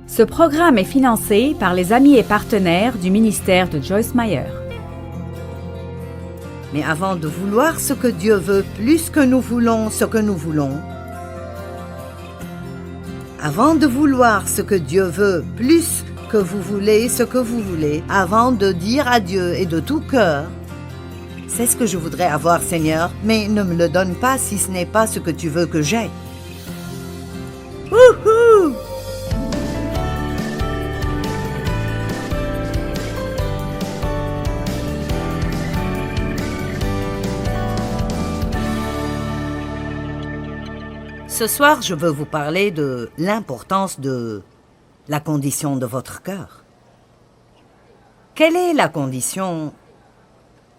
Ce programme est financé par les amis et partenaires du ministère de Joyce Meyer. Mais avant de vouloir ce que Dieu veut plus que nous voulons ce que nous voulons, avant de vouloir ce que Dieu veut plus que vous voulez ce que vous voulez, avant de dire à Dieu et de tout cœur, c'est ce que je voudrais avoir, Seigneur, mais ne me le donne pas si ce n'est pas ce que tu veux que j'aie. Wouhou! Ce soir, je veux vous parler de l'importance de la condition de votre cœur. Quelle est la condition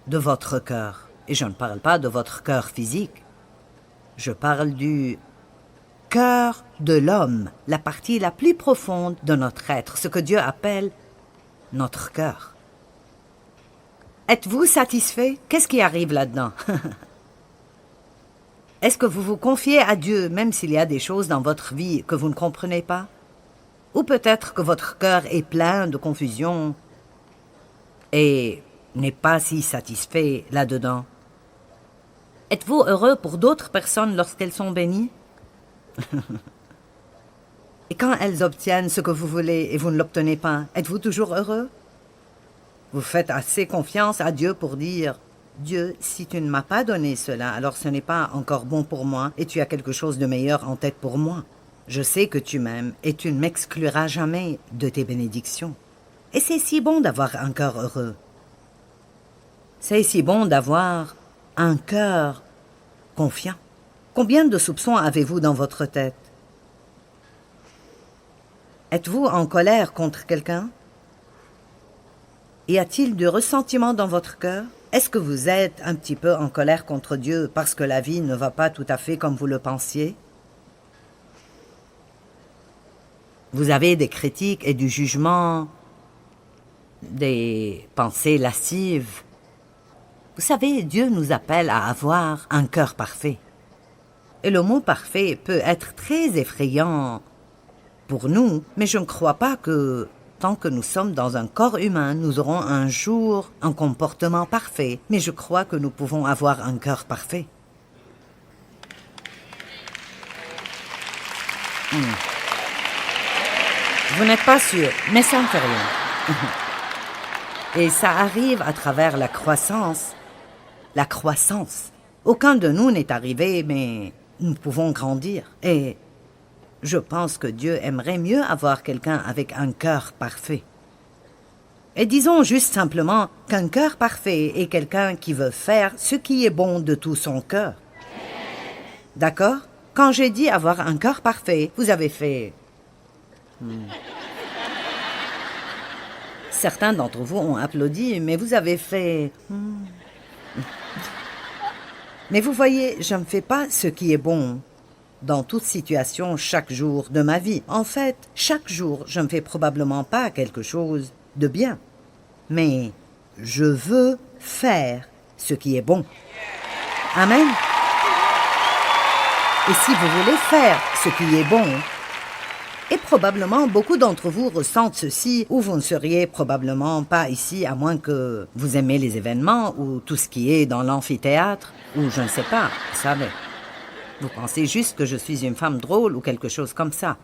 de votre cœur? Et je ne parle pas de votre cœur physique. Je parle du cœur de l'homme, la partie la plus profonde de notre être, ce que Dieu appelle notre cœur. Êtes-vous satisfait? Qu'est-ce qui arrive là-dedans? Est-ce que vous vous confiez à Dieu même s'il y a des choses dans votre vie que vous ne comprenez pas? Ou peut-être que votre cœur est plein de confusion et n'est pas si satisfait là-dedans? Êtes-vous heureux pour d'autres personnes lorsqu'elles sont bénies? Et quand elles obtiennent ce que vous voulez et vous ne l'obtenez pas, êtes-vous toujours heureux? Vous faites assez confiance à Dieu pour dire: Dieu, si tu ne m'as pas donné cela, alors ce n'est pas encore bon pour moi et tu as quelque chose de meilleur en tête pour moi. Je sais que tu m'aimes et tu ne m'excluras jamais de tes bénédictions. Et c'est si bon d'avoir un cœur heureux. C'est si bon d'avoir un cœur confiant. Combien de soupçons avez-vous dans votre tête? Êtes-vous en colère contre quelqu'un? Y a-t-il du ressentiment dans votre cœur? Est-ce que vous êtes un petit peu en colère contre Dieu parce que la vie ne va pas tout à fait comme vous le pensiez? Vous avez des critiques et du jugement, des pensées lascives. Vous savez, Dieu nous appelle à avoir un cœur parfait. Et le mot parfait peut être très effrayant pour nous, mais je ne crois pas que tant que nous sommes dans un corps humain, nous aurons un jour un comportement parfait, mais je crois que nous pouvons avoir un cœur parfait. Vous n'êtes pas sûr, mais ça ne fait rien. Et ça arrive à travers la croissance. La croissance. Aucun de nous n'est arrivé, mais nous pouvons grandir. Et je pense que Dieu aimerait mieux avoir quelqu'un avec un cœur parfait. Et disons juste simplement qu'un cœur parfait est quelqu'un qui veut faire ce qui est bon de tout son cœur. D'accord? Quand j'ai dit avoir un cœur parfait, vous avez fait... Certains d'entre vous ont applaudi, mais vous avez fait... Mais vous voyez, je ne fais pas ce qui est bon dans toute situation chaque jour de ma vie. En fait, chaque jour, je ne fais probablement pas quelque chose de bien. Mais je veux faire ce qui est bon. Amen. Et si vous voulez faire ce qui est bon, et probablement beaucoup d'entre vous ressentent ceci, ou vous ne seriez probablement pas ici à moins que vous aimez les événements ou tout ce qui est dans l'amphithéâtre, ou je ne sais pas, vous savez. Vous pensez juste que je suis une femme drôle ou quelque chose comme ça.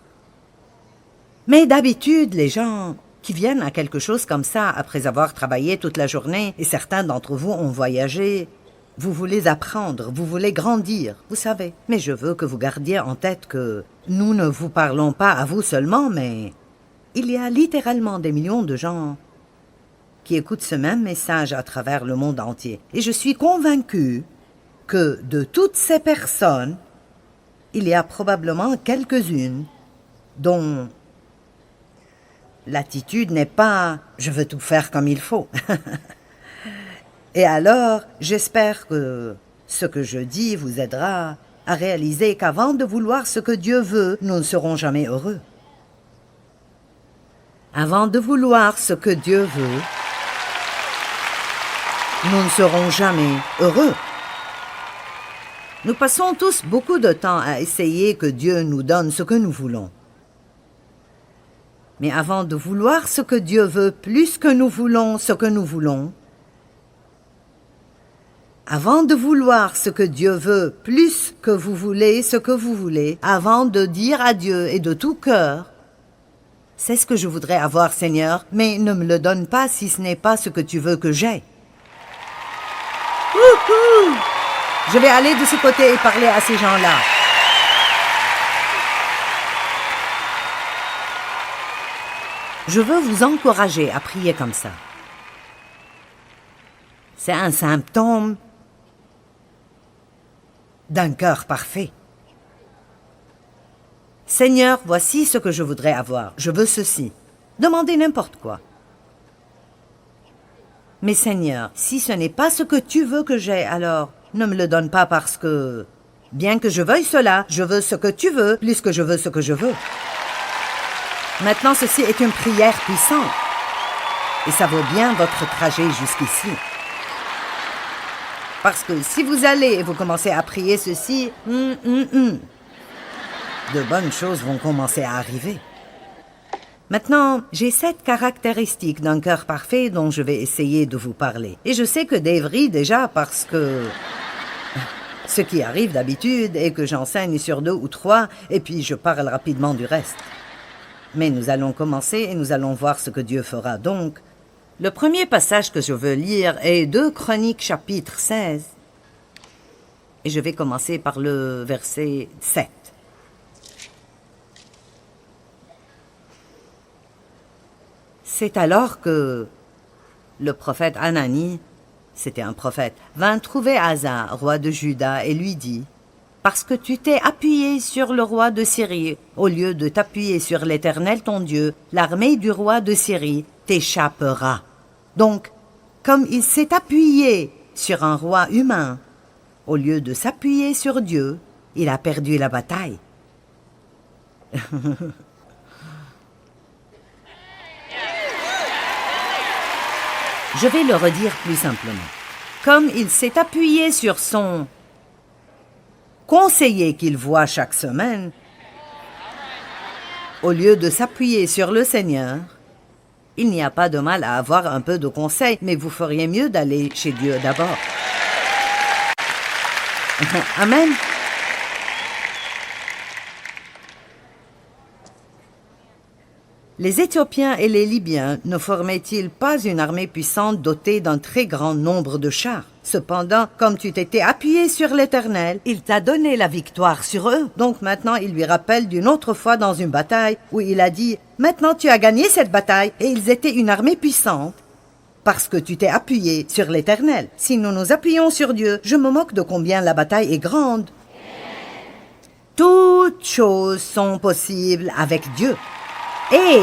Mais d'habitude, les gens qui viennent à quelque chose comme ça après avoir travaillé toute la journée, et certains d'entre vous ont voyagé, vous voulez apprendre, vous voulez grandir, vous savez. Mais je veux que vous gardiez en tête que nous ne vous parlons pas à vous seulement, mais il y a littéralement des millions de gens qui écoutent ce même message à travers le monde entier. Et je suis convaincue que de toutes ces personnes, il y a probablement quelques-unes dont l'attitude n'est pas « je veux tout faire comme il faut ». Et alors, j'espère que ce que je dis vous aidera à réaliser qu'avant de vouloir ce que Dieu veut, nous ne serons jamais heureux. Avant de vouloir ce que Dieu veut, nous ne serons jamais heureux. Nous passons tous beaucoup de temps à essayer que Dieu nous donne ce que nous voulons. Mais avant de vouloir ce que Dieu veut plus que nous voulons ce que nous voulons, avant de vouloir ce que Dieu veut plus que vous voulez ce que vous voulez, avant de dire à Dieu et de tout cœur, c'est ce que je voudrais avoir, Seigneur, mais ne me le donne pas si ce n'est pas ce que tu veux que j'aie. Wouhou! Je vais aller de ce côté et parler à ces gens-là. Je veux vous encourager à prier comme ça. C'est un symptôme d'un cœur parfait. Seigneur, voici ce que je voudrais avoir. Je veux ceci. Demandez n'importe quoi. Mais Seigneur, si ce n'est pas ce que tu veux que j'aie, alors ne me le donne pas parce que, bien que je veuille cela, je veux ce que tu veux plus que je veux ce que je veux. Maintenant, ceci est une prière puissante. Et ça vaut bien votre trajet jusqu'ici. Parce que si vous allez et vous commencez à prier ceci, de bonnes choses vont commencer à arriver. Maintenant, j'ai 7 caractéristiques d'un cœur parfait dont je vais essayer de vous parler. Et je sais que Dave rit déjà parce que ce qui arrive d'habitude est que j'enseigne sur 2 ou 3 et puis je parle rapidement du reste. Mais nous allons commencer et nous allons voir ce que Dieu fera. Donc, le premier passage que je veux lire est 2 Chroniques chapitre 16. Et je vais commencer par le verset 7. C'est alors que le prophète Hanani, c'était un prophète, vint trouver Asa, roi de Juda, et lui dit: « Parce que tu t'es appuyé sur le roi de Syrie, au lieu de t'appuyer sur l'Éternel ton Dieu, l'armée du roi de Syrie t'échappera. » Donc, comme il s'est appuyé sur un roi humain, au lieu de s'appuyer sur Dieu, il a perdu la bataille. Je vais le redire plus simplement. Comme il s'est appuyé sur son conseiller qu'il voit chaque semaine, au lieu de s'appuyer sur le Seigneur, il n'y a pas de mal à avoir un peu de conseil, mais vous feriez mieux d'aller chez Dieu d'abord. Amen. Les Éthiopiens et les Libyens ne formaient-ils pas une armée puissante dotée d'un très grand nombre de chars? Cependant, comme tu t'étais appuyé sur l'Éternel, il t'a donné la victoire sur eux. Donc maintenant, il lui rappelle d'une autre fois dans une bataille où il a dit « Maintenant tu as gagné cette bataille et ils étaient une armée puissante parce que tu t'es appuyé sur l'Éternel. Si nous nous appuyons sur Dieu, je me moque de combien la bataille est grande. Toutes choses sont possibles avec Dieu. Et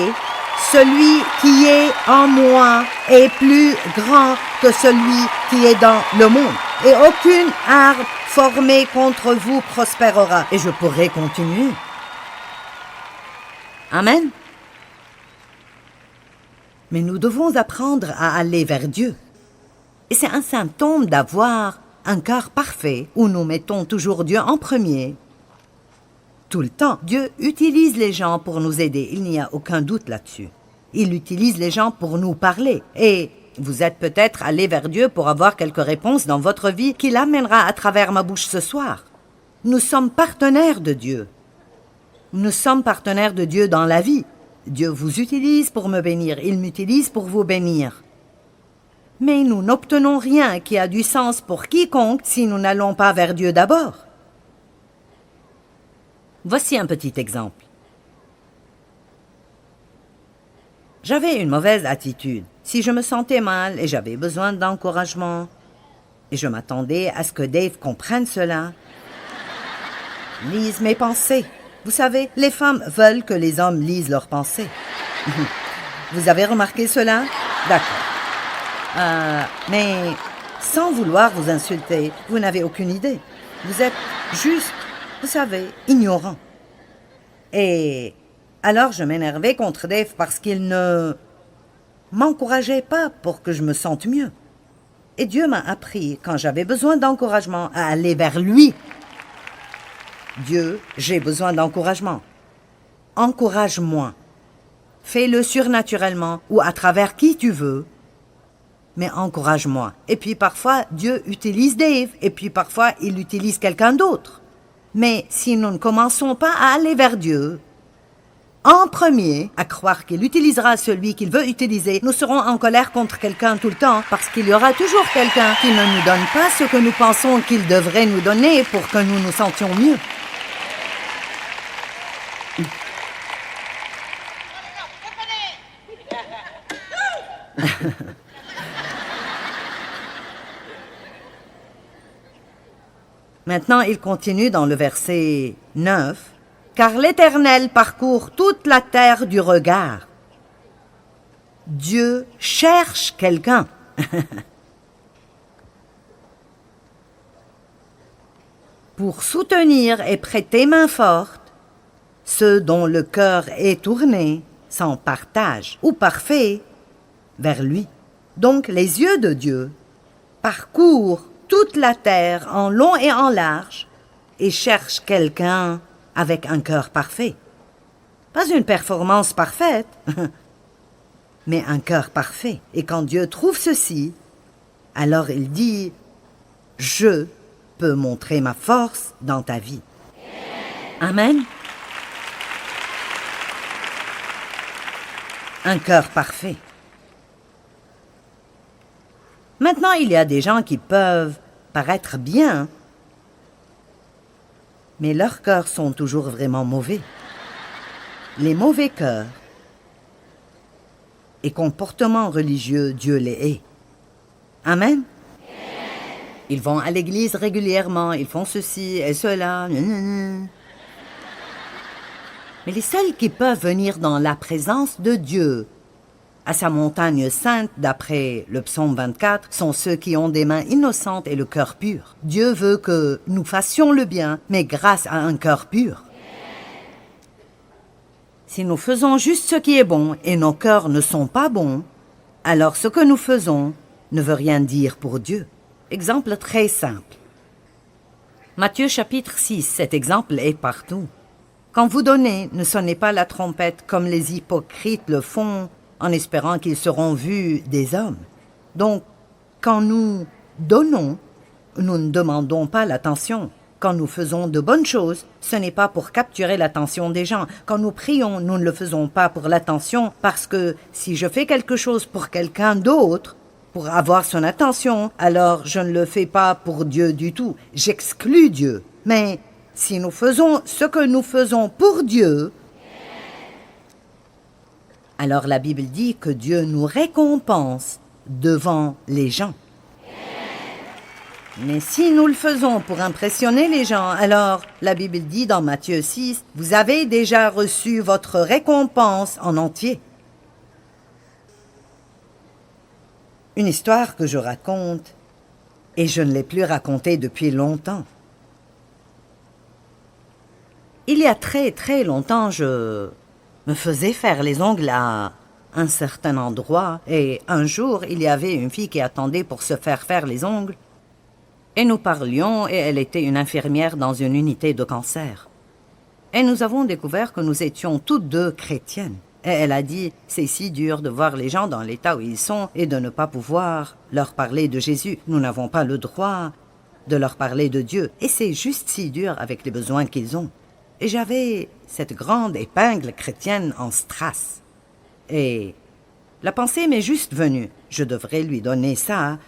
celui qui est en moi est plus grand que celui qui est dans le monde. Et aucune arme formée contre vous prospérera. Et je pourrai continuer. Amen. Mais nous devons apprendre à aller vers Dieu. Et c'est un symptôme d'avoir un cœur parfait où nous mettons toujours Dieu en premier. Tout le temps, Dieu utilise les gens pour nous aider, il n'y a aucun doute là-dessus. Il utilise les gens pour nous parler. Et vous êtes peut-être allé vers Dieu pour avoir quelques réponses dans votre vie qu'il amènera à travers ma bouche ce soir. Nous sommes partenaires de Dieu. Nous sommes partenaires de Dieu dans la vie. Dieu vous utilise pour me bénir, il m'utilise pour vous bénir. Mais nous n'obtenons rien qui a du sens pour quiconque si nous n'allons pas vers Dieu d'abord. Voici un petit exemple. J'avais une mauvaise attitude. Si je me sentais mal et j'avais besoin d'encouragement, et je m'attendais à ce que Dave comprenne cela, lise mes pensées. Vous savez, les femmes veulent que les hommes lisent leurs pensées. Vous avez remarqué cela? D'accord. Mais sans vouloir vous insulter, vous n'avez aucune idée. Vous êtes juste, vous savez, ignorant. Et alors je m'énervais contre Dave parce qu'il ne m'encourageait pas pour que je me sente mieux. Et Dieu m'a appris, quand j'avais besoin d'encouragement, à aller vers lui. Dieu, j'ai besoin d'encouragement. Encourage-moi. Fais-le surnaturellement ou à travers qui tu veux. Mais encourage-moi. Et puis parfois, Dieu utilise Dave. Et puis parfois, il utilise quelqu'un d'autre. Mais si nous ne commençons pas à aller vers Dieu, en premier, à croire qu'il utilisera celui qu'il veut utiliser, nous serons en colère contre quelqu'un tout le temps parce qu'il y aura toujours quelqu'un qui ne nous donne pas ce que nous pensons qu'il devrait nous donner pour que nous nous sentions mieux. Maintenant, il continue dans le verset 9. « Car l'Éternel parcourt toute la terre du regard. » Dieu cherche quelqu'un. Pour soutenir et prêter main forte ceux dont le cœur est tourné, sans partage ou parfait, vers lui. Donc les yeux de Dieu parcourent toute la terre en long et en large et cherchent quelqu'un avec un cœur parfait. Pas une performance parfaite, mais un cœur parfait. Et quand Dieu trouve ceci, alors il dit « Je peux montrer ma force dans ta vie. » Amen. Un cœur parfait. Maintenant, il y a des gens qui peuvent paraître bien, mais leurs cœurs sont toujours vraiment mauvais. Les mauvais cœurs et comportements religieux, Dieu les hait. Amen. Ils vont à l'église régulièrement, ils font ceci et cela. Mais les seuls qui peuvent venir dans la présence de Dieu, à sa montagne sainte, d'après le psaume 24, sont ceux qui ont des mains innocentes et le cœur pur. Dieu veut que nous fassions le bien, mais grâce à un cœur pur. Si nous faisons juste ce qui est bon et nos cœurs ne sont pas bons, alors ce que nous faisons ne veut rien dire pour Dieu. Exemple très simple. Matthieu chapitre 6, cet exemple est partout. Quand vous donnez, ne sonnez pas la trompette comme les hypocrites le font, en espérant qu'ils seront vus des hommes. Donc, quand nous donnons, nous ne demandons pas l'attention. Quand nous faisons de bonnes choses, ce n'est pas pour capturer l'attention des gens. Quand nous prions, nous ne le faisons pas pour l'attention, parce que si je fais quelque chose pour quelqu'un d'autre, pour avoir son attention, alors je ne le fais pas pour Dieu du tout. J'exclus Dieu. Mais si nous faisons ce que nous faisons pour Dieu, alors la Bible dit que Dieu nous récompense devant les gens. Mais si nous le faisons pour impressionner les gens, alors la Bible dit dans Matthieu 6, « Vous avez déjà reçu votre récompense en entier. » Une histoire que je raconte, et je ne l'ai plus racontée depuis longtemps. Il y a très très longtemps, je me faisais faire les ongles à un certain endroit, et un jour, il y avait une fille qui attendait pour se faire les ongles, et nous parlions, et elle était une infirmière dans une unité de cancer. Et nous avons découvert que nous étions toutes deux chrétiennes. Et elle a dit, c'est si dur de voir les gens dans l'état où ils sont et de ne pas pouvoir leur parler de Jésus. Nous n'avons pas le droit de leur parler de Dieu. Et c'est juste si dur avec les besoins qu'ils ont. Et j'avais cette grande épingle chrétienne en strass. Et la pensée m'est juste venue. Je devrais lui donner ça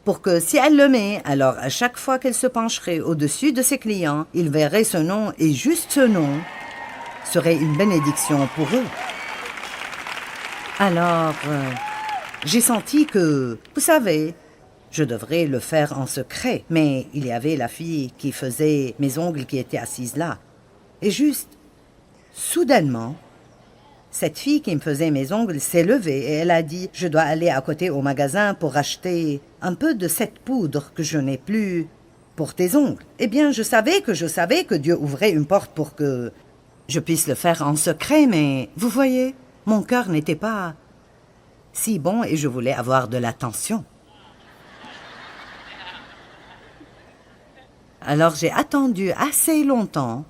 pour que si elle le met, alors à chaque fois qu'elle se pencherait au-dessus de ses clients, il verrait ce nom et juste ce nom serait une bénédiction pour eux. Alors, j'ai senti que, vous savez, je devrais le faire en secret, mais il y avait la fille qui faisait mes ongles qui était assise là. Et juste, soudainement, cette fille qui me faisait mes ongles s'est levée et elle a dit « Je dois aller à côté au magasin pour acheter un peu de cette poudre que je n'ai plus pour tes ongles. » Eh bien, je savais que Dieu ouvrait une porte pour que je puisse le faire en secret, mais vous voyez, mon cœur n'était pas si bon et je voulais avoir de l'attention. Alors j'ai attendu assez longtemps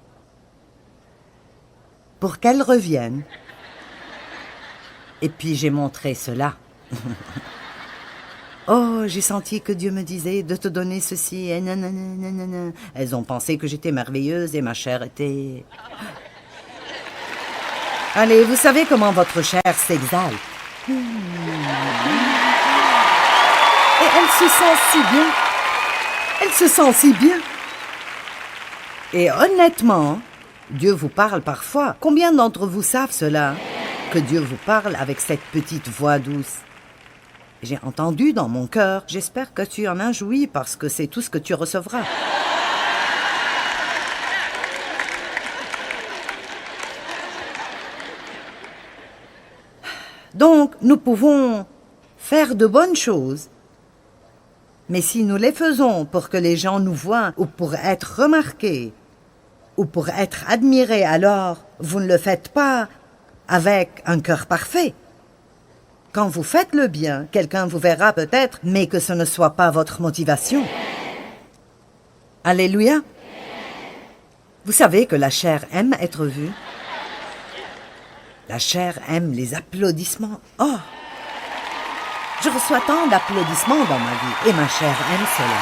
pour qu'elle revienne. Et puis j'ai montré cela. Oh, j'ai senti que Dieu me disait de te donner ceci. Et nanana. Elles ont pensé que j'étais merveilleuse et ma chair était... Allez, vous savez comment votre chair s'exalte. Et elle se sent si bien. Elle se sent si bien. Et honnêtement, Dieu vous parle parfois. Combien d'entre vous savent cela? Que Dieu vous parle avec cette petite voix douce. J'ai entendu dans mon cœur. J'espère que tu en as joui parce que c'est tout ce que tu recevras. Donc, nous pouvons faire de bonnes choses. Mais si nous les faisons pour que les gens nous voient ou pour être remarqués ou pour être admirés, alors vous ne le faites pas avec un cœur parfait. Quand vous faites le bien, quelqu'un vous verra peut-être, mais que ce ne soit pas votre motivation. Alléluia. Vous savez que la chair aime être vue. La chair aime les applaudissements. Oh! Je reçois tant d'applaudissements dans ma vie et ma chair aime cela.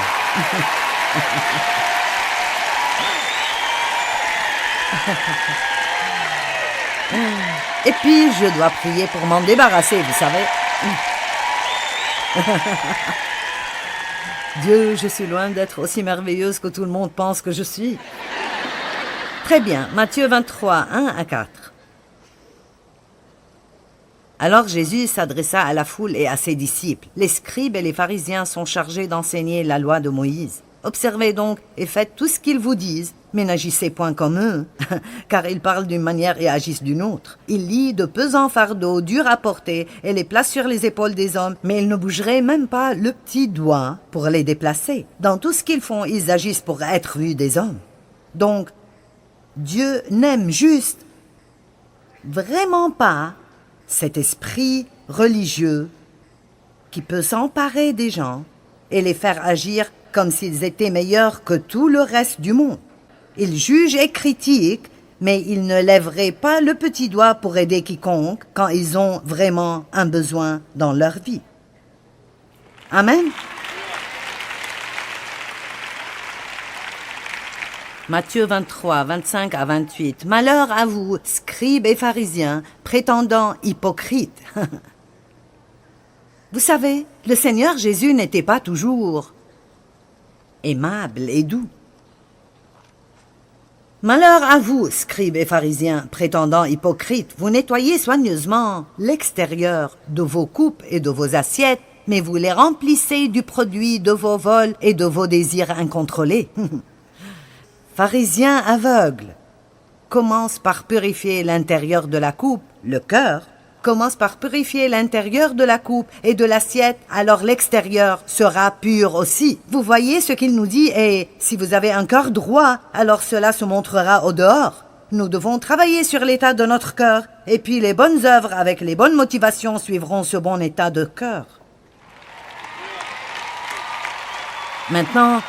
Et puis, je dois prier pour m'en débarrasser, vous savez. Dieu, je suis loin d'être aussi merveilleuse que tout le monde pense que je suis. Très bien, Matthieu 23, 1 à 4. Alors Jésus s'adressa à la foule et à ses disciples. Les scribes et les pharisiens sont chargés d'enseigner la loi de Moïse. Observez donc et faites tout ce qu'ils vous disent, mais n'agissez point comme eux, car ils parlent d'une manière et agissent d'une autre. Ils lient de pesants fardeaux durs à porter et les placent sur les épaules des hommes, mais ils ne bougeraient même pas le petit doigt pour les déplacer. Dans tout ce qu'ils font, ils agissent pour être vus des hommes. Donc, Dieu n'aime juste vraiment pas cet esprit religieux qui peut s'emparer des gens et les faire agir comme s'ils étaient meilleurs que tout le reste du monde. Il juge et critique, mais il ne lèverait pas le petit doigt pour aider quiconque quand ils ont vraiment un besoin dans leur vie. Amen. Matthieu 23, 25 à 28. Malheur à vous, scribes et pharisiens, prétendants hypocrites. Vous savez, le Seigneur Jésus n'était pas toujours aimable et doux. Malheur à vous, scribes et pharisiens, prétendants hypocrites, vous nettoyez soigneusement l'extérieur de vos coupes et de vos assiettes, mais vous les remplissez du produit de vos vols et de vos désirs incontrôlés. Pharisiens aveugles, commence par purifier l'intérieur de la coupe, le cœur, commence par purifier l'intérieur de la coupe et de l'assiette, alors l'extérieur sera pur aussi. Vous voyez ce qu'il nous dit, et si vous avez un cœur droit, alors cela se montrera au dehors. Nous devons travailler sur l'état de notre cœur, et puis les bonnes œuvres avec les bonnes motivations suivront ce bon état de cœur. Maintenant,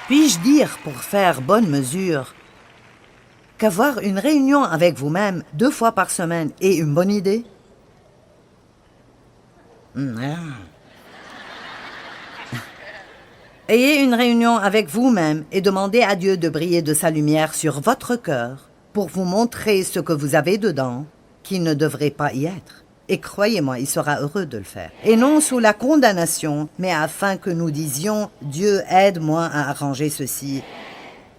puis-je dire, pour faire bonne mesure, qu'avoir une réunion avec vous-même 2 fois par semaine est une bonne idée? Ayez une réunion avec vous-même et demandez à Dieu de briller de sa lumière sur votre cœur pour vous montrer ce que vous avez dedans qui ne devrait pas y être. Et croyez-moi, il sera heureux de le faire. Et non sous la condamnation, mais afin que nous disions « Dieu, aide-moi à arranger ceci ».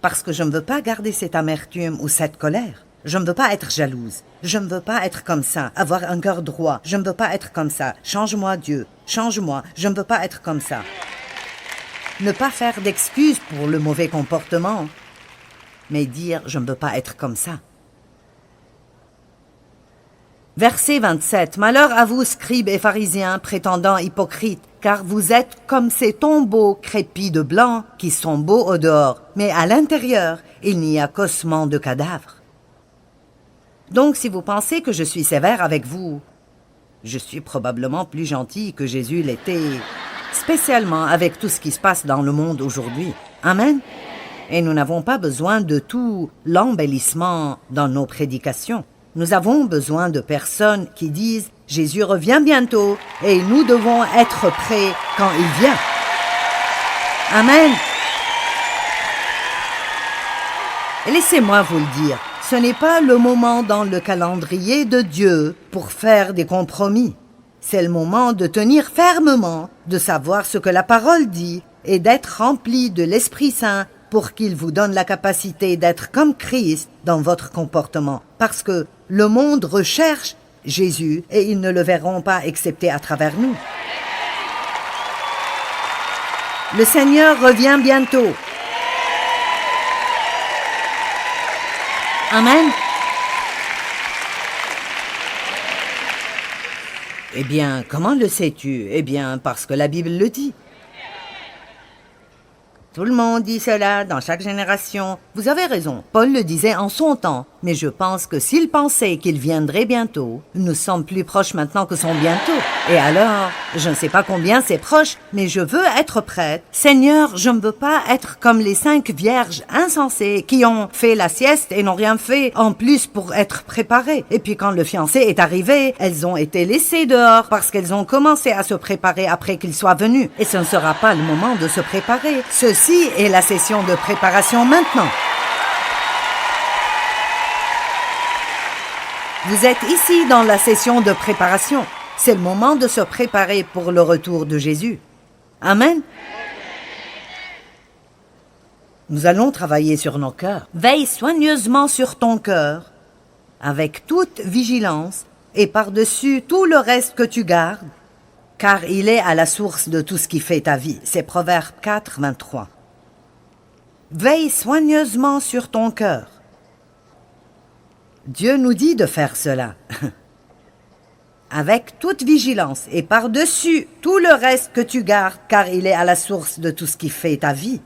Parce que je ne veux pas garder cette amertume ou cette colère. Je ne veux pas être jalouse. Je ne veux pas être comme ça, avoir un cœur droit. Je ne veux pas être comme ça. Change-moi, Dieu. Change-moi. Je ne veux pas être comme ça. Ne pas faire d'excuses pour le mauvais comportement, mais dire « je ne veux pas être comme ça ». Verset 27. Malheur à vous, scribes et pharisiens, prétendants hypocrites, car vous êtes comme ces tombeaux crépis de blanc qui sont beaux au dehors, mais à l'intérieur, il n'y a qu'ossements de cadavres. Donc, si vous pensez que je suis sévère avec vous, je suis probablement plus gentil que Jésus l'était, spécialement avec tout ce qui se passe dans le monde aujourd'hui. Amen. Et nous n'avons pas besoin de tout l'embellissement dans nos prédications. Nous avons besoin de personnes qui disent « Jésus revient bientôt et nous devons être prêts quand il vient. » Amen. Et laissez-moi vous le dire, ce n'est pas le moment dans le calendrier de Dieu pour faire des compromis. C'est le moment de tenir fermement, de savoir ce que la parole dit et d'être rempli de l'Esprit Saint pour qu'il vous donne la capacité d'être comme Christ dans votre comportement. Parce que le monde recherche Jésus et ils ne le verront pas excepté à travers nous. Le Seigneur revient bientôt. Amen. Eh bien, comment le sais-tu? Eh bien, parce que la Bible le dit. Tout le monde dit cela dans chaque génération. Vous avez raison, Paul le disait en son temps. Mais je pense que s'il pensait qu'il viendrait bientôt, nous sommes plus proches maintenant que son bientôt. Et alors, je ne sais pas combien c'est proche, mais je veux être prête. Seigneur, je ne veux pas être comme les 5 vierges insensées qui ont fait la sieste et n'ont rien fait en plus pour être préparées. Et puis quand le fiancé est arrivé, elles ont été laissées dehors parce qu'elles ont commencé à se préparer après qu'il soit venu. Et ce ne sera pas le moment de se préparer. Ceci est la session de préparation maintenant. Vous êtes ici dans la session de préparation. C'est le moment de se préparer pour le retour de Jésus. Amen. Nous allons travailler sur nos cœurs. Veille soigneusement sur ton cœur, avec toute vigilance, et par-dessus tout le reste que tu gardes, car il est à la source de tout ce qui fait ta vie. C'est Proverbe 4, 23. Veille soigneusement sur ton cœur. Dieu nous dit de faire cela. Avec toute vigilance et par-dessus tout le reste que tu gardes, car il est à la source de tout ce qui fait ta vie.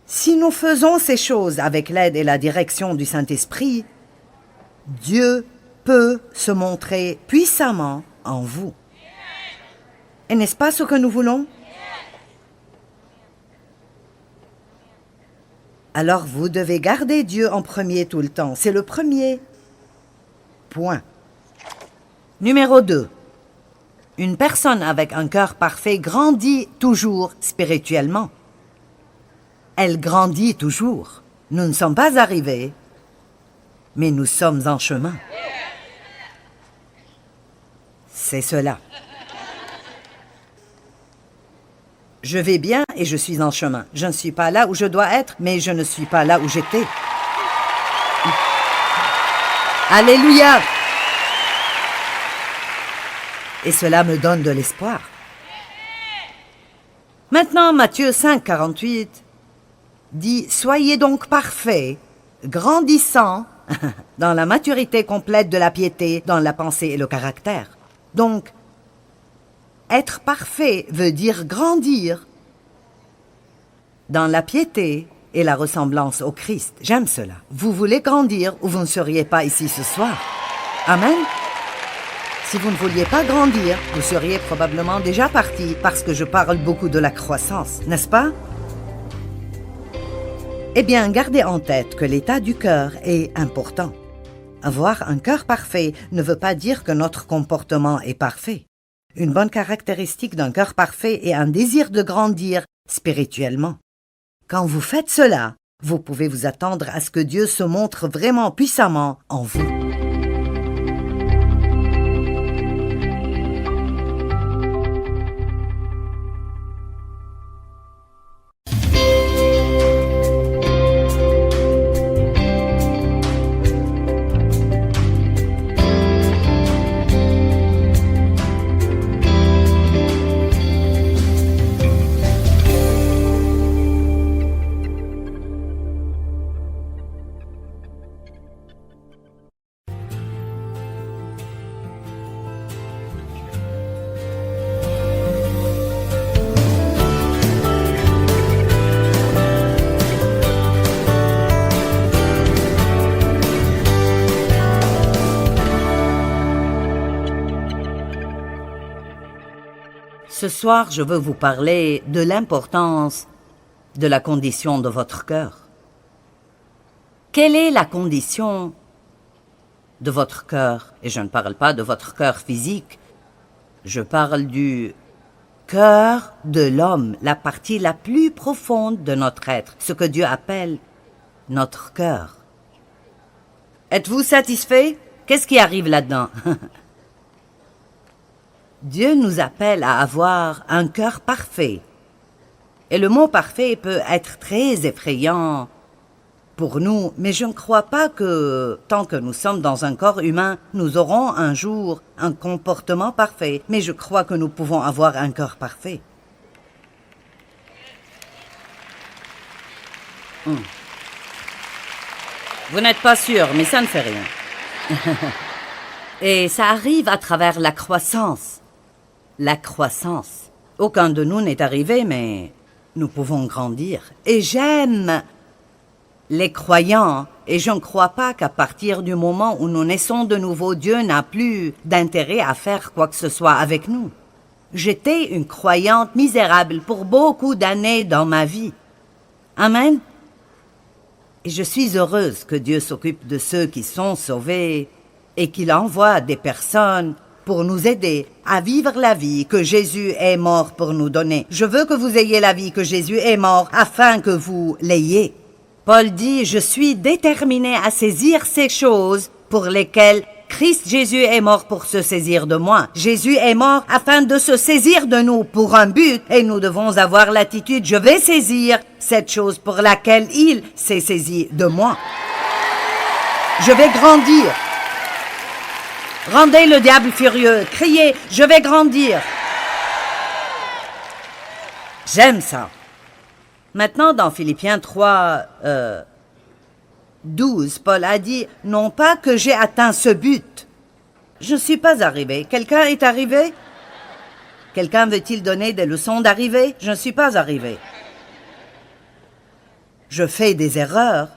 Si nous faisons ces choses avec l'aide et la direction du Saint-Esprit, Dieu peut se montrer puissamment en vous. Et n'est-ce pas ce que nous voulons? Alors vous devez garder Dieu en premier tout le temps. C'est le premier point. Numéro 2. Une personne avec un cœur parfait grandit toujours spirituellement. Elle grandit toujours. Nous ne sommes pas arrivés, mais nous sommes en chemin. C'est cela. Je vais bien et je suis en chemin. Je ne suis pas là où je dois être, mais je ne suis pas là où j'étais. Alléluia! Et cela me donne de l'espoir. Maintenant, Matthieu 5, 48 dit « Soyez donc parfaits, grandissant dans la maturité complète de la piété, dans la pensée et le caractère. » Donc, être parfait veut dire grandir dans la piété et la ressemblance au Christ. J'aime cela. Vous voulez grandir ou vous ne seriez pas ici ce soir. Amen. Si vous ne vouliez pas grandir, vous seriez probablement déjà parti parce que je parle beaucoup de la croissance, n'est-ce pas? Eh bien, gardez en tête que l'état du cœur est important. Avoir un cœur parfait ne veut pas dire que notre comportement est parfait. Une bonne caractéristique d'un cœur parfait est un désir de grandir spirituellement. Quand vous faites cela, vous pouvez vous attendre à ce que Dieu se montre vraiment puissamment en vous. Ce soir, je veux vous parler de l'importance de la condition de votre cœur. Quelle est la condition de votre cœur? Et je ne parle pas de votre cœur physique, je parle du cœur de l'homme, la partie la plus profonde de notre être, ce que Dieu appelle notre cœur. Êtes-vous satisfait? Qu'est-ce qui arrive là-dedans? Dieu nous appelle à avoir un cœur parfait. Et le mot parfait peut être très effrayant pour nous, mais je ne crois pas que, tant que nous sommes dans un corps humain, nous aurons un jour un comportement parfait. Mais je crois que nous pouvons avoir un cœur parfait. Vous n'êtes pas sûr, mais ça ne fait rien. Et ça arrive à travers la croissance. La croissance. Aucun de nous n'est arrivé, mais nous pouvons grandir. Et j'aime les croyants, et je ne crois pas qu'à partir du moment où nous naissons de nouveau, Dieu n'a plus d'intérêt à faire quoi que ce soit avec nous. J'étais une croyante misérable pour beaucoup d'années dans ma vie. Amen. Et je suis heureuse que Dieu s'occupe de ceux qui sont sauvés et qu'il envoie des personnes pour nous aider à vivre la vie que Jésus est mort pour nous donner. Je veux que vous ayez la vie que Jésus est mort afin que vous l'ayez. Paul dit, je suis déterminé à saisir ces choses pour lesquelles Christ Jésus est mort pour se saisir de moi. Jésus est mort afin de se saisir de nous pour un but et nous devons avoir l'attitude, je vais saisir cette chose pour laquelle il s'est saisi de moi. Je vais grandir. Rendez le diable furieux, criez, je vais grandir. J'aime ça. Maintenant, dans Philippiens 3, 12, Paul a dit, non pas que j'ai atteint ce but. Je ne suis pas arrivé. Quelqu'un est arrivé? Quelqu'un veut-il donner des leçons d'arrivée? Je ne suis pas arrivé. Je fais des erreurs.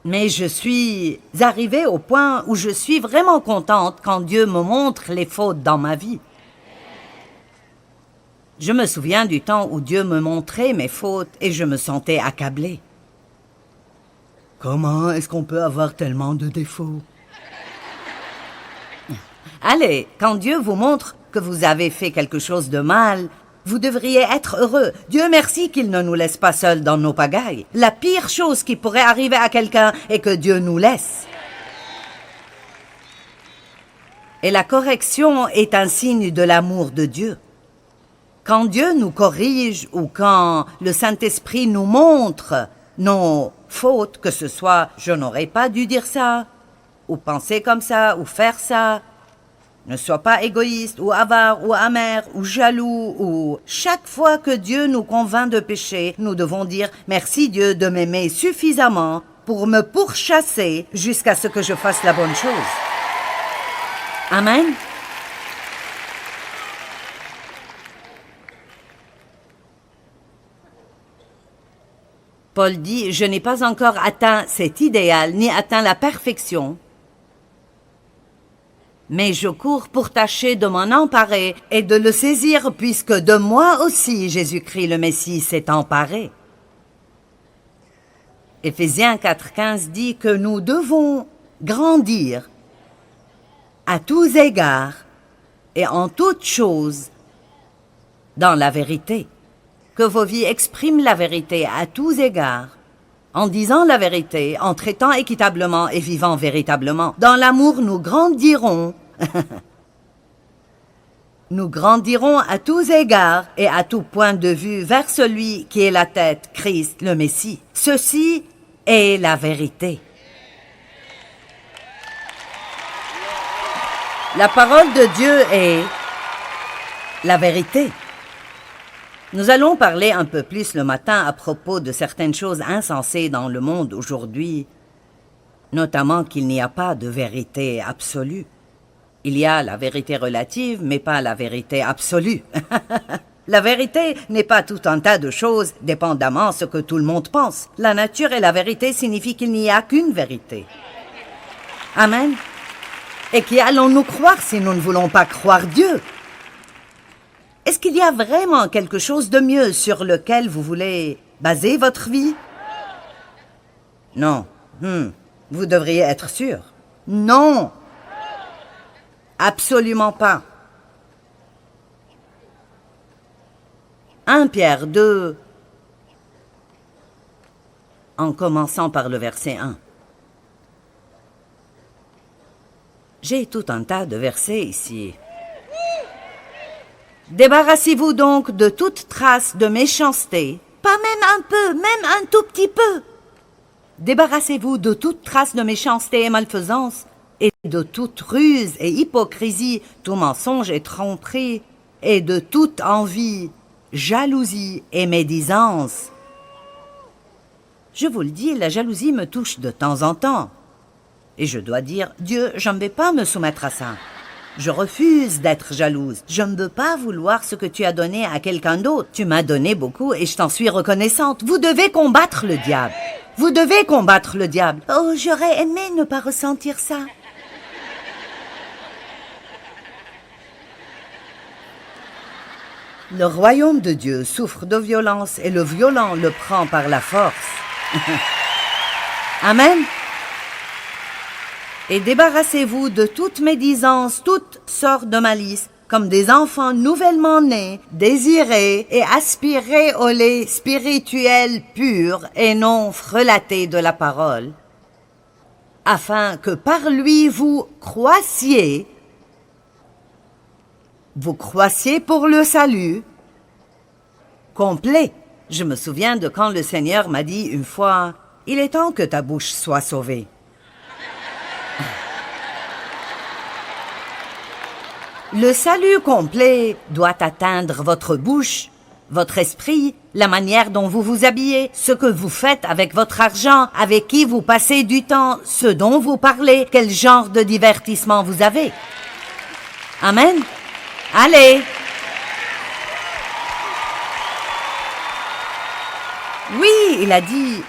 Mais je suis arrivée au point où je suis vraiment contente quand Dieu me montre les fautes dans ma vie. Je me souviens du temps où Dieu me montrait mes fautes et je me sentais accablée. Comment est-ce qu'on peut avoir tellement de défauts? Allez, quand Dieu vous montre que vous avez fait quelque chose de mal, vous devriez être heureux. Dieu merci qu'il ne nous laisse pas seuls dans nos pagailles. La pire chose qui pourrait arriver à quelqu'un est que Dieu nous laisse. Et la correction est un signe de l'amour de Dieu. Quand Dieu nous corrige ou quand le Saint-Esprit nous montre nos fautes, que ce soit « je n'aurais pas dû dire ça » ou « penser comme ça » ou « faire ça », ne sois pas égoïste ou avare ou amer ou jaloux ou... Chaque fois que Dieu nous convainc de pécher, nous devons dire « Merci Dieu de m'aimer suffisamment pour me pourchasser jusqu'à ce que je fasse la bonne chose. » Amen. Paul dit « Je n'ai pas encore atteint cet idéal ni atteint la perfection. » Mais je cours pour tâcher de m'en emparer et de le saisir puisque de moi aussi Jésus-Christ le Messie s'est emparé. Éphésiens 4,15 dit que nous devons grandir à tous égards et en toutes choses dans la vérité. Que vos vies expriment la vérité à tous égards, en disant la vérité, en traitant équitablement et vivant véritablement. Dans l'amour, nous grandirons. Nous grandirons à tous égards et à tout point de vue vers celui qui est la tête, Christ, le Messie. Ceci est la vérité. La parole de Dieu est la vérité. Nous allons parler un peu plus le matin à propos de certaines choses insensées dans le monde aujourd'hui, notamment qu'il n'y a pas de vérité absolue. Il y a la vérité relative, mais pas la vérité absolue. La vérité n'est pas tout un tas de choses, dépendamment de ce que tout le monde pense. La nature et la vérité signifient qu'il n'y a qu'une vérité. Amen. Et qui allons-nous croire si nous ne voulons pas croire Dieu? Est-ce qu'il y a vraiment quelque chose de mieux sur lequel vous voulez baser votre vie? Non. Vous devriez être sûr. Non. Absolument pas. 1 Pierre 2, en commençant par le verset 1. J'ai tout un tas de versets ici. Débarrassez-vous donc de toute trace de méchanceté. Pas même un peu, même un tout petit peu. Débarrassez-vous de toute trace de méchanceté et malfaisance, et de toute ruse et hypocrisie, tout mensonge et tromperie, et de toute envie, jalousie et médisance. Je vous le dis, la jalousie me touche de temps en temps. Et je dois dire, Dieu, je ne vais pas me soumettre à ça. Je refuse d'être jalouse. Je ne veux pas vouloir ce que tu as donné à quelqu'un d'autre. Tu m'as donné beaucoup et je t'en suis reconnaissante. Vous devez combattre le diable. Vous devez combattre le diable. Oh, j'aurais aimé ne pas ressentir ça. Le royaume de Dieu souffre de violence et le violent le prend par la force. Amen. Et débarrassez-vous de toute médisance, toute sorte de malice, comme des enfants nouvellement nés, désirez et aspirez au lait spirituel pur et non frelaté de la parole, afin que par lui vous croissiez pour le salut complet. Je me souviens de quand le Seigneur m'a dit une fois, « Il est temps que ta bouche soit sauvée. » Le salut complet doit atteindre votre bouche, votre esprit, la manière dont vous vous habillez, ce que vous faites avec votre argent, avec qui vous passez du temps, ce dont vous parlez, quel genre de divertissement vous avez. Amen. Allez. Oui, il a dit,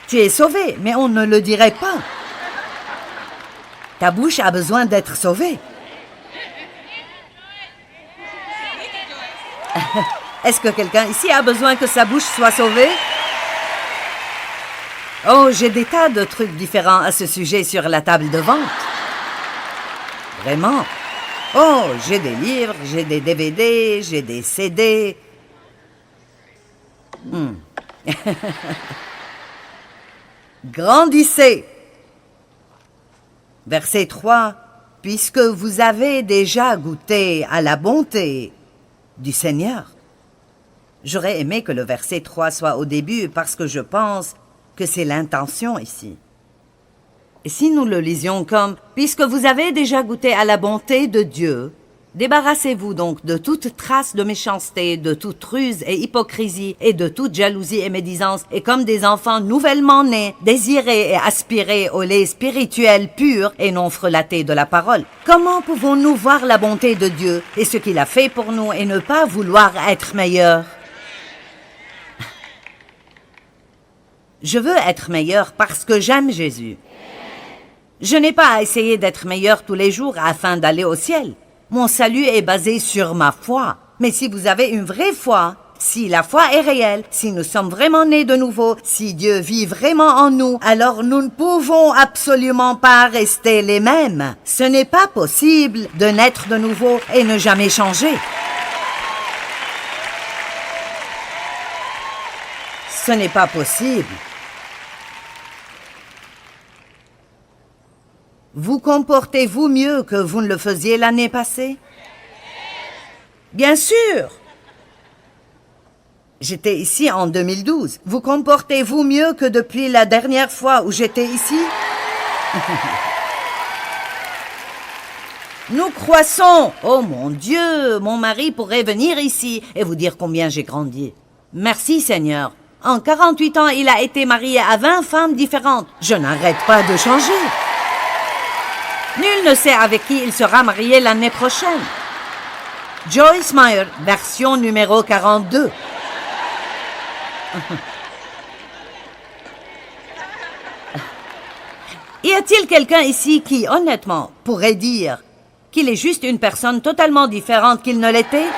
tu es sauvé, mais on ne le dirait pas. Ta bouche a besoin d'être sauvée. Est-ce que quelqu'un ici a besoin que sa bouche soit sauvée? Oh, j'ai des tas de trucs différents à ce sujet sur la table de vente. Vraiment. Oh, j'ai des livres, j'ai des DVD, j'ai des CD. Grandissez. Verset 3. Puisque vous avez déjà goûté à la bonté du Seigneur. J'aurais aimé que le verset 3 soit au début parce que je pense que c'est l'intention ici. Et si nous le lisions comme « Puisque vous avez déjà goûté à la bonté de Dieu, débarrassez-vous donc de toute trace de méchanceté, de toute ruse et hypocrisie, et de toute jalousie et médisance, et comme des enfants nouvellement nés, désirez et aspirez au lait spirituel pur et non frelaté de la parole. » Comment pouvons-nous voir la bonté de Dieu et ce qu'il a fait pour nous et ne pas vouloir être meilleurs? Je veux être meilleur parce que j'aime Jésus. Je n'ai pas à essayer d'être meilleur tous les jours afin d'aller au ciel. Mon salut est basé sur ma foi. Mais si vous avez une vraie foi, si la foi est réelle, si nous sommes vraiment nés de nouveau, si Dieu vit vraiment en nous, alors nous ne pouvons absolument pas rester les mêmes. Ce n'est pas possible de naître de nouveau et ne jamais changer. Ce n'est pas possible. Vous comportez-vous mieux que vous ne le faisiez l'année passée? Bien sûr. J'étais ici en 2012. Vous comportez-vous mieux que depuis la dernière fois où j'étais ici? Nous croissons. Oh mon Dieu, mon mari pourrait venir ici et vous dire combien j'ai grandi. Merci Seigneur. En 48 ans, il a été marié à 20 femmes différentes. Je n'arrête pas de changer. Nul ne sait avec qui il sera marié l'année prochaine. Joyce Meyer, version numéro 42. Y a-t-il quelqu'un ici qui, honnêtement, pourrait dire qu'il est juste une personne totalement différente qu'il ne l'était?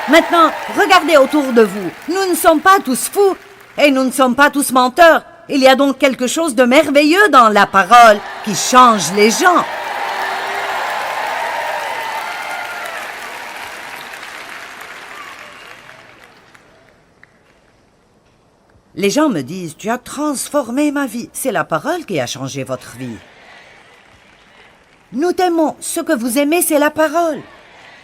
Maintenant, regardez autour de vous. Nous ne sommes pas tous fous et nous ne sommes pas tous menteurs. Il y a donc quelque chose de merveilleux dans la parole qui change les gens. Les gens me disent, tu as transformé ma vie. C'est la parole qui a changé votre vie. Nous t'aimons. Ce que vous aimez, c'est la parole.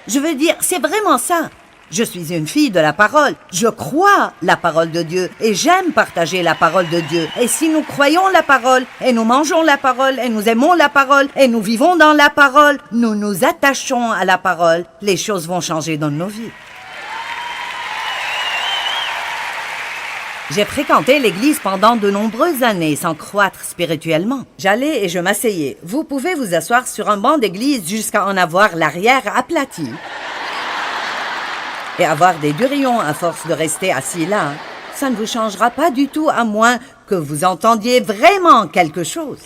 Je veux dire, c'est vraiment ça. Je suis une fille de la parole. Je crois la parole de Dieu et j'aime partager la parole de Dieu. Et si nous croyons la parole, et nous mangeons la parole, et nous aimons la parole, et nous vivons dans la parole, nous nous attachons à la parole, les choses vont changer dans nos vies. J'ai fréquenté l'église pendant de nombreuses années sans croître spirituellement. J'allais et je m'asseyais. Vous pouvez vous asseoir sur un banc d'église jusqu'à en avoir l'arrière aplati et avoir des durillons à force de rester assis là. Ça ne vous changera pas du tout à moins que vous entendiez vraiment quelque chose.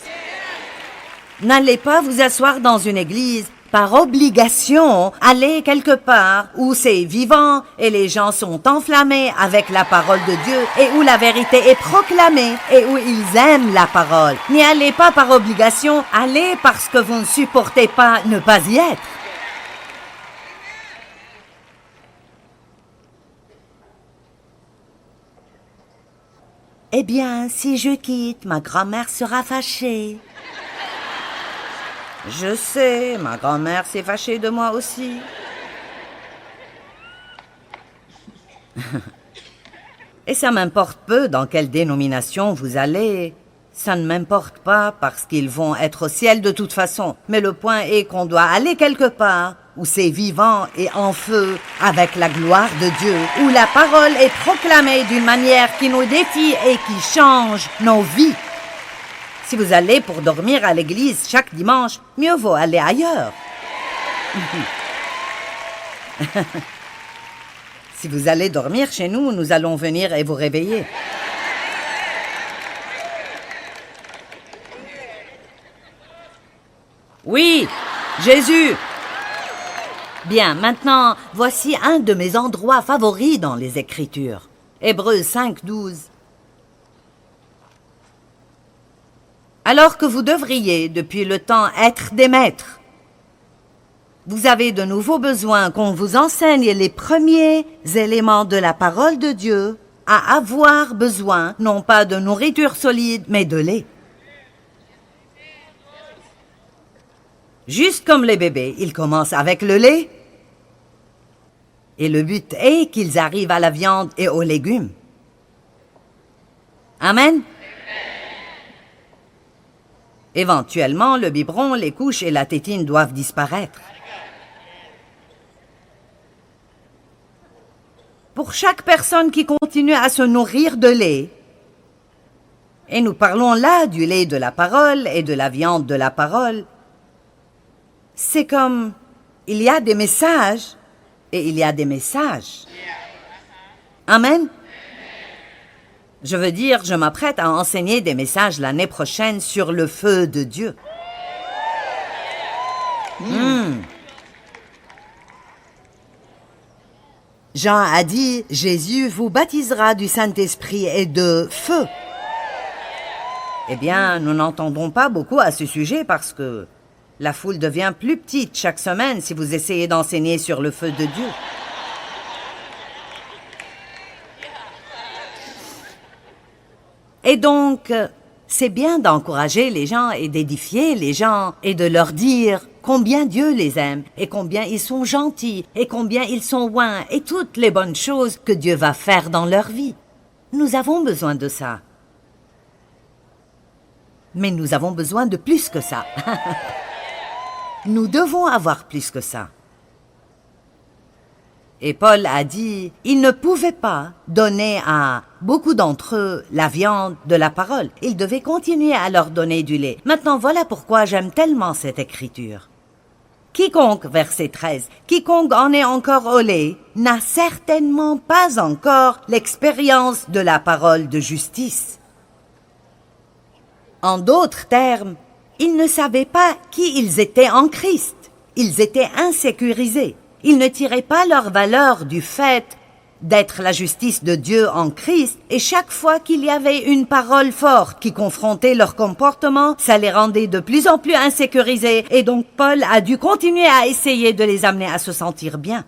N'allez pas vous asseoir dans une église par obligation, allez quelque part où c'est vivant et les gens sont enflammés avec la parole de Dieu et où la vérité est proclamée et où ils aiment la parole. N'y allez pas par obligation, allez parce que vous ne supportez pas ne pas y être. Eh bien, si je quitte, ma grand-mère sera fâchée. Je sais, ma grand-mère s'est fâchée de moi aussi. Et ça m'importe peu dans quelle dénomination vous allez. Ça ne m'importe pas parce qu'ils vont être au ciel de toute façon. Mais le point est qu'on doit aller quelque part où c'est vivant et en feu avec la gloire de Dieu, où la parole est proclamée d'une manière qui nous défie et qui change nos vies. Si vous allez pour dormir à l'église chaque dimanche, mieux vaut aller ailleurs. Si vous allez dormir chez nous, nous allons venir et vous réveiller. Oui, Jésus. Bien, maintenant, voici un de mes endroits favoris dans les Écritures. Hébreux 5, 12. Alors que vous devriez, depuis le temps, être des maîtres, vous avez de nouveaux besoins qu'on vous enseigne les premiers éléments de la parole de Dieu, à avoir besoin, non pas de nourriture solide, mais de lait. Juste comme les bébés, ils commencent avec le lait. Et le but est qu'ils arrivent à la viande et aux légumes. Amen. Éventuellement, le biberon, les couches et la tétine doivent disparaître. Pour chaque personne qui continue à se nourrir de lait, et nous parlons là du lait de la parole et de la viande de la parole, c'est comme, il y a des messages et il y a des messages. Amen. Je veux dire, je m'apprête à enseigner des messages l'année prochaine sur le feu de Dieu. Jean a dit, Jésus vous baptisera du Saint-Esprit et de feu. Eh bien, nous n'entendons pas beaucoup à ce sujet parce que la foule devient plus petite chaque semaine si vous essayez d'enseigner sur le feu de Dieu. Et donc, c'est bien d'encourager les gens et d'édifier les gens et de leur dire combien Dieu les aime et combien ils sont gentils et combien ils sont loin et toutes les bonnes choses que Dieu va faire dans leur vie. Nous avons besoin de ça. Mais nous avons besoin de plus que ça. Nous devons avoir plus que ça. Et Paul a dit, il ne pouvait pas donner à beaucoup d'entre eux la viande de la parole. Il devait continuer à leur donner du lait. Maintenant, voilà pourquoi j'aime tellement cette écriture. Quiconque, verset 13, quiconque en est encore au lait, n'a certainement pas encore l'expérience de la parole de justice. En d'autres termes, ils ne savaient pas qui ils étaient en Christ. Ils étaient insécurisés. Ils ne tiraient pas leur valeur du fait d'être la justice de Dieu en Christ, et chaque fois qu'il y avait une parole forte qui confrontait leur comportement, ça les rendait de plus en plus insécurisés, et donc Paul a dû continuer à essayer de les amener à se sentir bien.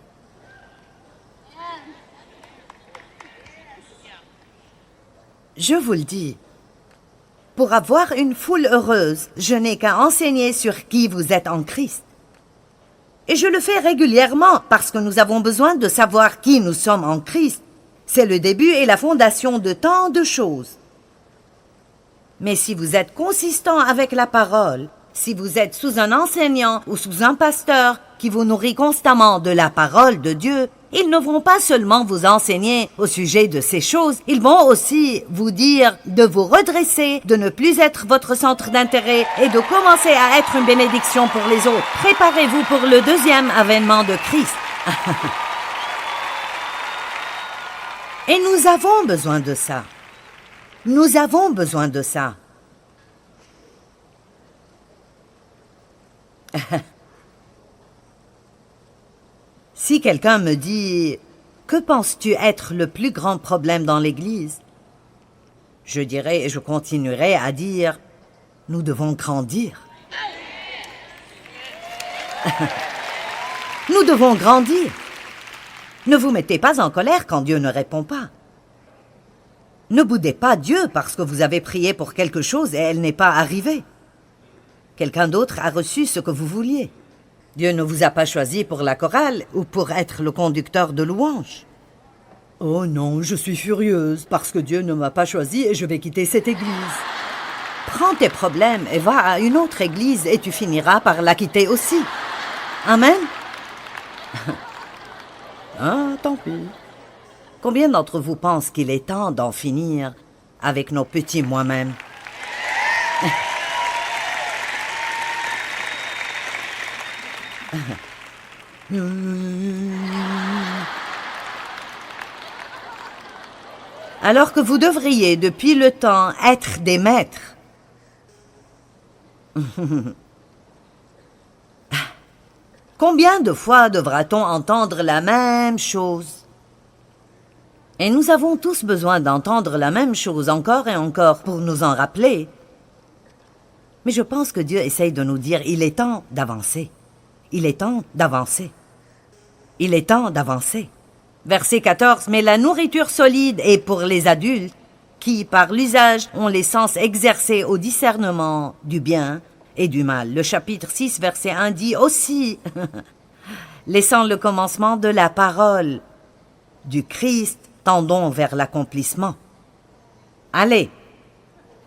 Je vous le dis, pour avoir une foule heureuse, je n'ai qu'à enseigner sur qui vous êtes en Christ. Et je le fais régulièrement parce que nous avons besoin de savoir qui nous sommes en Christ. C'est le début et la fondation de tant de choses. Mais si vous êtes consistant avec la parole, si vous êtes sous un enseignant ou sous un pasteur qui vous nourrit constamment de la parole de Dieu, ils ne vont pas seulement vous enseigner au sujet de ces choses, ils vont aussi vous dire de vous redresser, de ne plus être votre centre d'intérêt et de commencer à être une bénédiction pour les autres. Préparez-vous pour le deuxième avènement de Christ. Et nous avons besoin de ça. Nous avons besoin de ça. Si quelqu'un me dit « Que penses-tu être le plus grand problème dans l'Église ?» Je dirai et je continuerai à dire « Nous devons grandir. » Nous devons grandir. Ne vous mettez pas en colère quand Dieu ne répond pas. Ne boudez pas Dieu parce que vous avez prié pour quelque chose et elle n'est pas arrivée. Quelqu'un d'autre a reçu ce que vous vouliez. Dieu ne vous a pas choisi pour la chorale ou pour être le conducteur de louanges. Oh non, je suis furieuse parce que Dieu ne m'a pas choisi et je vais quitter cette église. Prends tes problèmes et va à une autre église et tu finiras par la quitter aussi. Amen. Ah, tant pis. Combien d'entre vous pensent qu'il est temps d'en finir avec nos petits moi-même? Alors que vous devriez, depuis le temps, être des maîtres. Combien de fois devra-t-on entendre la même chose? Et nous avons tous besoin d'entendre la même chose encore et encore pour nous en rappeler. Mais je pense que Dieu essaye de nous dire, il est temps d'avancer. Il est temps d'avancer. Il est temps d'avancer. Verset 14. Mais la nourriture solide est pour les adultes qui, par l'usage, ont les sens exercés au discernement du bien et du mal. Le chapitre 6, verset 1 dit aussi laissant le commencement de la parole du Christ, tendons vers l'accomplissement. Allez,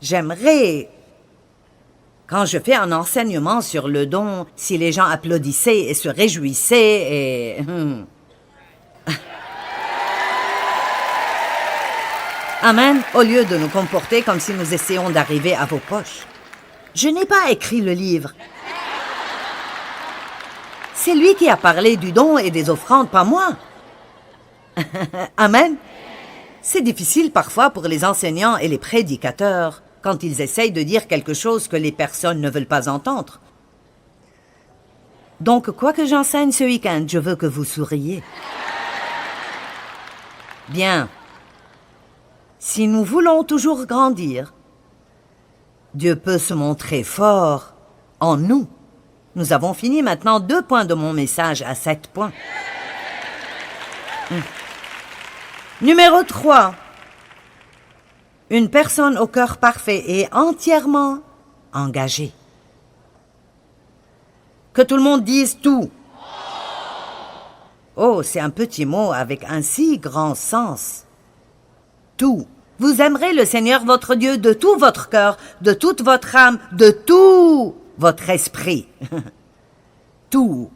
j'aimerais... Quand je fais un enseignement sur le don, si les gens applaudissaient et se réjouissaient et... Amen, au lieu de nous comporter comme si nous essayons d'arriver à vos poches. Je n'ai pas écrit le livre. C'est lui qui a parlé du don et des offrandes, pas moi. Amen. C'est difficile parfois pour les enseignants et les prédicateurs quand ils essayent de dire quelque chose que les personnes ne veulent pas entendre. Donc, quoi que j'enseigne ce week-end, je veux que vous souriez. Bien. Si nous voulons toujours grandir, Dieu peut se montrer fort en nous. Nous avons fini maintenant 2 points de mon message à 7 points. Numéro 3. Une personne au cœur parfait et entièrement engagée. Que tout le monde dise tout. Oh, c'est un petit mot avec un si grand sens. Tout. Vous aimerez le Seigneur votre Dieu de tout votre cœur, de toute votre âme, de tout votre esprit. Tout.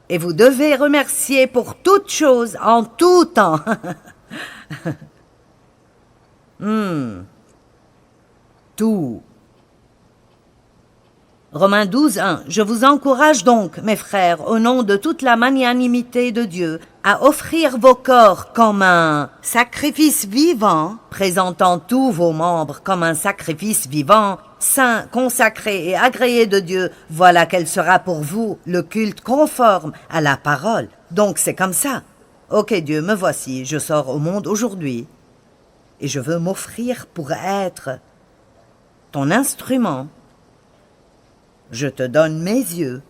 Et vous devez remercier pour toute chose en tout temps. Tout. Romains 12, 1. Je vous encourage donc, mes frères, au nom de toute la magnanimité de Dieu, à offrir vos corps comme un sacrifice vivant, présentant tous vos membres comme un sacrifice vivant, saint, consacré et agréé de Dieu. Voilà quel sera pour vous le culte conforme à la parole. Donc c'est comme ça. Ok Dieu, me voici, je sors au monde aujourd'hui et je veux m'offrir pour être ton instrument. Je te donne mes yeux.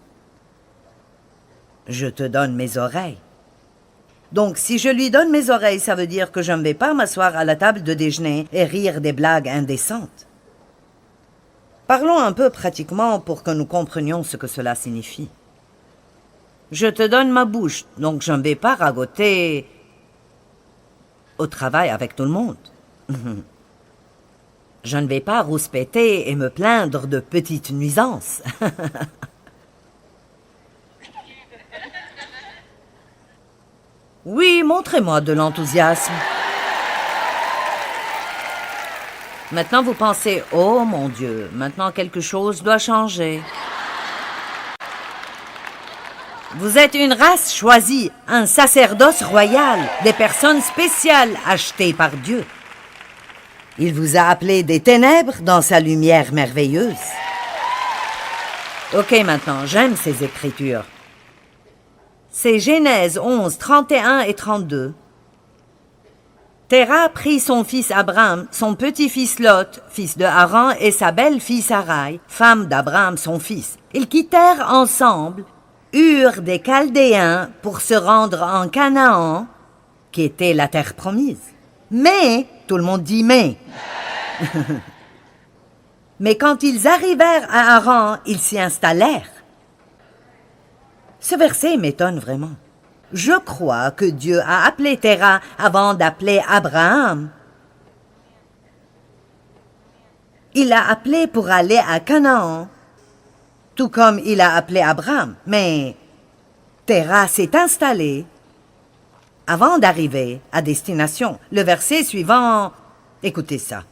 Je te donne mes oreilles. Donc, si je lui donne mes oreilles, ça veut dire que je ne vais pas m'asseoir à la table de déjeuner et rire des blagues indécentes. Parlons un peu pratiquement pour que nous comprenions ce que cela signifie. Je te donne ma bouche, donc je ne vais pas ragoter au travail avec tout le monde. Je ne vais pas rouspéter et me plaindre de petites nuisances. Oui, montrez-moi de l'enthousiasme. Maintenant, vous pensez, oh mon Dieu, maintenant quelque chose doit changer. Vous êtes une race choisie, un sacerdoce royal, des personnes spéciales achetées par Dieu. Il vous a appelé des ténèbres dans sa lumière merveilleuse. Ok, maintenant, j'aime ces écritures. C'est Genèse 11, 31 et 32. Téra prit son fils Abraham, son petit-fils Lot, fils de Haran, et sa belle-fille Sarai, femme d'Abraham son fils. Ils quittèrent ensemble Ur des Chaldéens pour se rendre en Canaan, qui était la terre promise. Mais, tout le monde dit mais. Mais quand ils arrivèrent à Haran, ils s'y installèrent. Ce verset m'étonne vraiment. Je crois que Dieu a appelé Téra avant d'appeler Abraham. Il l'a appelé pour aller à Canaan, tout comme il a appelé Abraham. Mais Téra s'est installé avant d'arriver à destination. Le verset suivant, écoutez ça.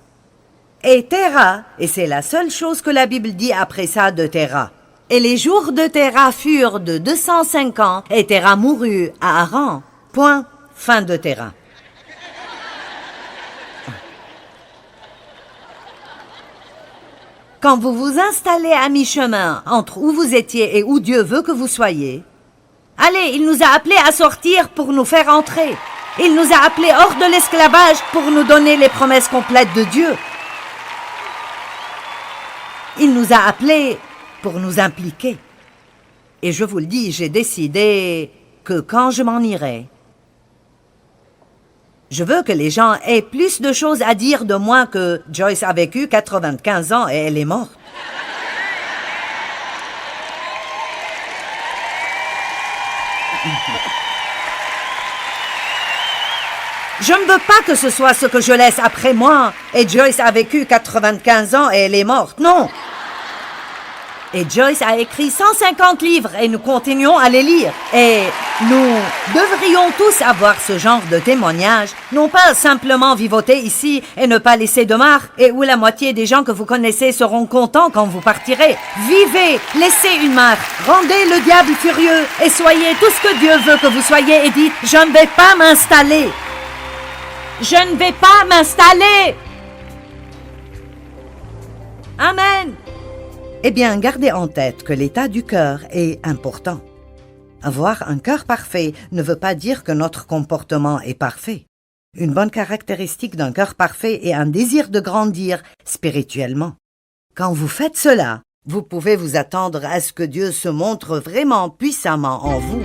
Et Téra, et c'est la seule chose que la Bible dit après ça de Téra. Et les jours de Téra furent de 205 ans, et Téra mourut à Haran. Point. Fin de Téra. Quand vous vous installez à mi-chemin entre où vous étiez et où Dieu veut que vous soyez, allez, il nous a appelés à sortir pour nous faire entrer. Il nous a appelés hors de l'esclavage pour nous donner les promesses complètes de Dieu. Il nous a appelés pour nous impliquer. Et je vous le dis, j'ai décidé que quand je m'en irai, je veux que les gens aient plus de choses à dire de moi que Joyce a vécu 95 ans et elle est morte. Je ne veux pas que ce soit ce que je laisse après moi. Et Joyce a vécu 95 ans et elle est morte. Non. Et Joyce a écrit 150 livres et nous continuons à les lire. Et nous devrions tous avoir ce genre de témoignage, non pas simplement vivoter ici et ne pas laisser de marque, et où la moitié des gens que vous connaissez seront contents quand vous partirez. Vivez, laissez une marque, rendez le diable furieux et soyez tout ce que Dieu veut que vous soyez et dites « Je ne vais pas m'installer. Je ne vais pas m'installer. » Amen. Eh bien, gardez en tête que l'état du cœur est important. Avoir un cœur parfait ne veut pas dire que notre comportement est parfait. Une bonne caractéristique d'un cœur parfait est un désir de grandir spirituellement. Quand vous faites cela, vous pouvez vous attendre à ce que Dieu se montre vraiment puissamment en vous.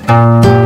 Bye.